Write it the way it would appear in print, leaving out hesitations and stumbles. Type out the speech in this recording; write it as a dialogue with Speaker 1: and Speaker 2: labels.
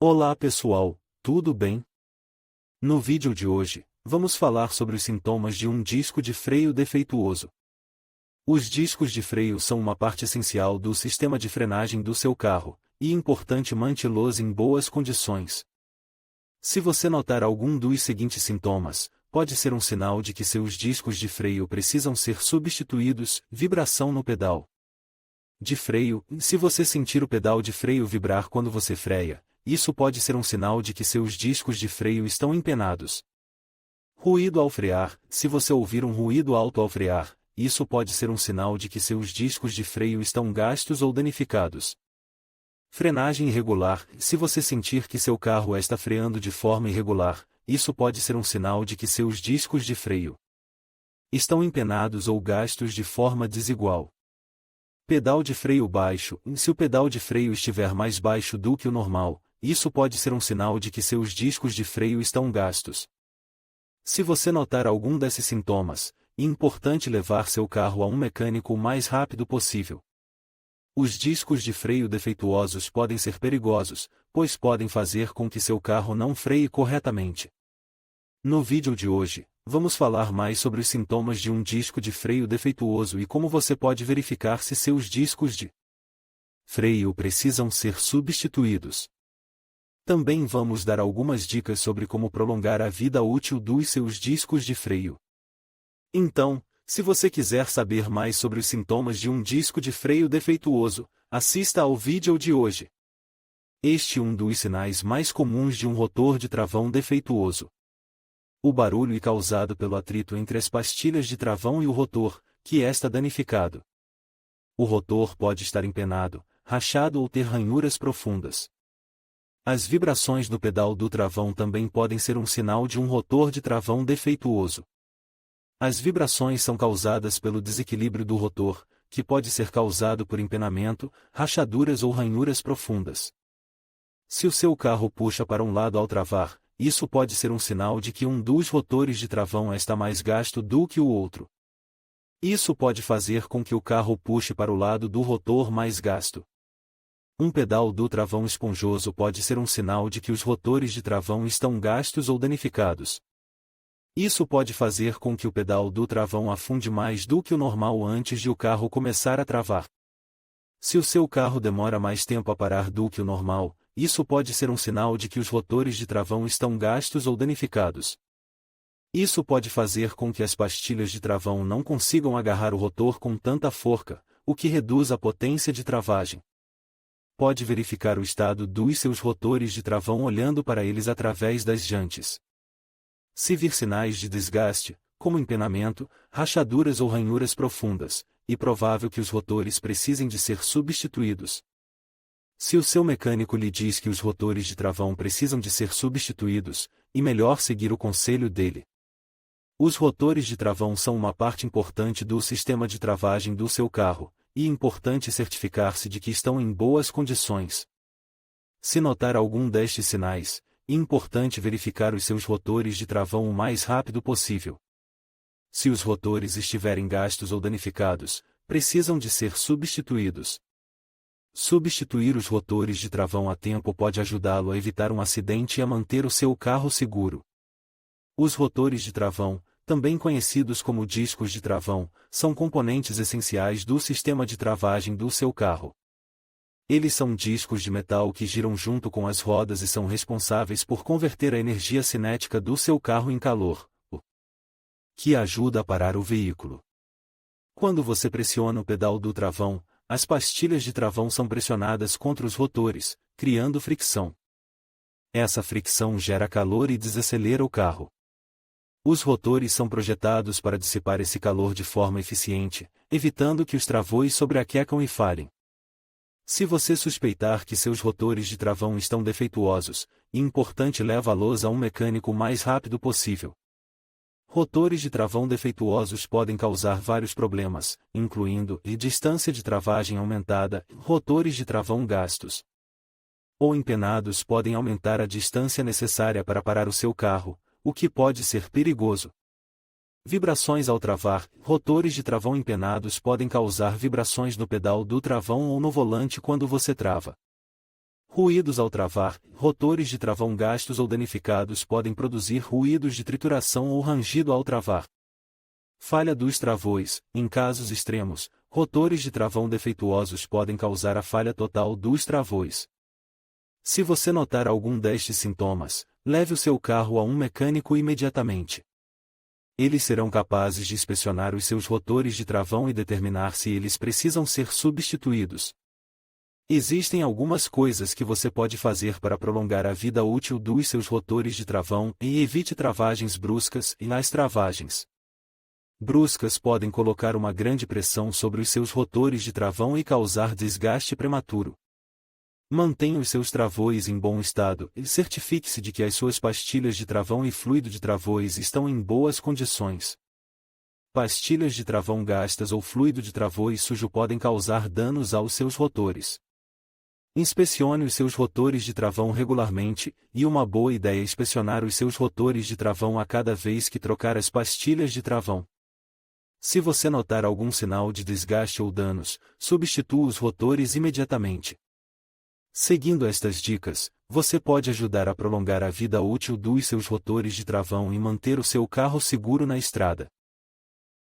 Speaker 1: Olá pessoal, tudo bem? No vídeo de hoje, vamos falar sobre os sintomas de um disco de freio defeituoso. Os discos de freio são uma parte essencial do sistema de frenagem do seu carro, e é importante mantê-los em boas condições. Se você notar algum dos seguintes sintomas, pode ser um sinal de que seus discos de freio precisam ser substituídos. Vibração no pedal de freio. Se você sentir o pedal de freio vibrar quando você freia, isso pode ser um sinal de que seus discos de freio estão empenados. Ruído ao frear. Se você ouvir um ruído alto ao frear, isso pode ser um sinal de que seus discos de freio estão gastos ou danificados. Frenagem irregular. Se você sentir que seu carro está freando de forma irregular, isso pode ser um sinal de que seus discos de freio estão empenados ou gastos de forma desigual. Pedal de freio baixo. Se o pedal de freio estiver mais baixo do que o normal, isso pode ser um sinal de que seus discos de freio estão gastos. Se você notar algum desses sintomas, é importante levar seu carro a um mecânico o mais rápido possível. Os discos de freio defeituosos podem ser perigosos, pois podem fazer com que seu carro não freie corretamente. No vídeo de hoje, vamos falar mais sobre os sintomas de um disco de freio defeituoso e como você pode verificar se seus discos de freio precisam ser substituídos. Também vamos dar algumas dicas sobre como prolongar a vida útil dos seus discos de freio. Então, se você quiser saber mais sobre os sintomas de um disco de freio defeituoso, assista ao vídeo de hoje. Este é um dos sinais mais comuns de um rotor de travão defeituoso. O barulho é causado pelo atrito entre as pastilhas de travão e o rotor, que está danificado. O rotor pode estar empenado, rachado ou ter ranhuras profundas. As vibrações no pedal do travão também podem ser um sinal de um rotor de travão defeituoso. As vibrações são causadas pelo desequilíbrio do rotor, que pode ser causado por empenamento, rachaduras ou ranhuras profundas. Se o seu carro puxa para um lado ao travar, isso pode ser um sinal de que um dos rotores de travão está mais gasto do que o outro. Isso pode fazer com que o carro puxe para o lado do rotor mais gasto. Um pedal do travão esponjoso pode ser um sinal de que os rotores de travão estão gastos ou danificados. Isso pode fazer com que o pedal do travão afunde mais do que o normal antes de o carro começar a travar. Se o seu carro demora mais tempo a parar do que o normal, isso pode ser um sinal de que os rotores de travão estão gastos ou danificados. Isso pode fazer com que as pastilhas de travão não consigam agarrar o rotor com tanta força, o que reduz a potência de travagem. Pode verificar o estado dos seus rotores de travão olhando para eles através das jantes. Se vir sinais de desgaste, como empenamento, rachaduras ou ranhuras profundas, é provável que os rotores precisem de ser substituídos. Se o seu mecânico lhe diz que os rotores de travão precisam de ser substituídos, é melhor seguir o conselho dele. Os rotores de travão são uma parte importante do sistema de travagem do seu carro, e é importante certificar-se de que estão em boas condições. Se notar algum destes sinais, é importante verificar os seus rotores de travão o mais rápido possível. Se os rotores estiverem gastos ou danificados, precisam de ser substituídos. Substituir os rotores de travão a tempo pode ajudá-lo a evitar um acidente e a manter o seu carro seguro. Os rotores de travão, também conhecidos como discos de travão, são componentes essenciais do sistema de travagem do seu carro. Eles são discos de metal que giram junto com as rodas e são responsáveis por converter a energia cinética do seu carro em calor, o que ajuda a parar o veículo. Quando você pressiona o pedal do travão, as pastilhas de travão são pressionadas contra os rotores, criando fricção. Essa fricção gera calor e desacelera o carro. Os rotores são projetados para dissipar esse calor de forma eficiente, evitando que os travões sobreaqueçam e falhem. Se você suspeitar que seus rotores de travão estão defeituosos, é importante levá-los a um mecânico o mais rápido possível. Rotores de travão defeituosos podem causar vários problemas, incluindo distância de travagem aumentada, rotores de travão gastos ou empenados podem aumentar a distância necessária para parar o seu carro, o que pode ser perigoso. Vibrações ao travar. Rotores de travão empenados podem causar vibrações no pedal do travão ou no volante quando você trava. Ruídos ao travar. Rotores de travão gastos ou danificados podem produzir ruídos de trituração ou rangido ao travar. Falha dos travões. Em casos extremos, rotores de travão defeituosos podem causar a falha total dos travões. Se você notar algum destes sintomas, leve o seu carro a um mecânico imediatamente. Eles serão capazes de inspecionar os seus rotores de travão e determinar se eles precisam ser substituídos. Existem algumas coisas que você pode fazer para prolongar a vida útil dos seus rotores de travão e evite travagens bruscas e as travagens bruscas podem colocar uma grande pressão sobre os seus rotores de travão e causar desgaste prematuro. Mantenha os seus travões em bom estado e certifique-se de que as suas pastilhas de travão e fluido de travões estão em boas condições. Pastilhas de travão gastas ou fluido de travões sujo podem causar danos aos seus rotores. Inspecione os seus rotores de travão regularmente, e uma boa ideia é inspecionar os seus rotores de travão a cada vez que trocar as pastilhas de travão. Se você notar algum sinal de desgaste ou danos, substitua os rotores imediatamente. Seguindo estas dicas, você pode ajudar a prolongar a vida útil dos seus rotores de travão e manter o seu carro seguro na estrada.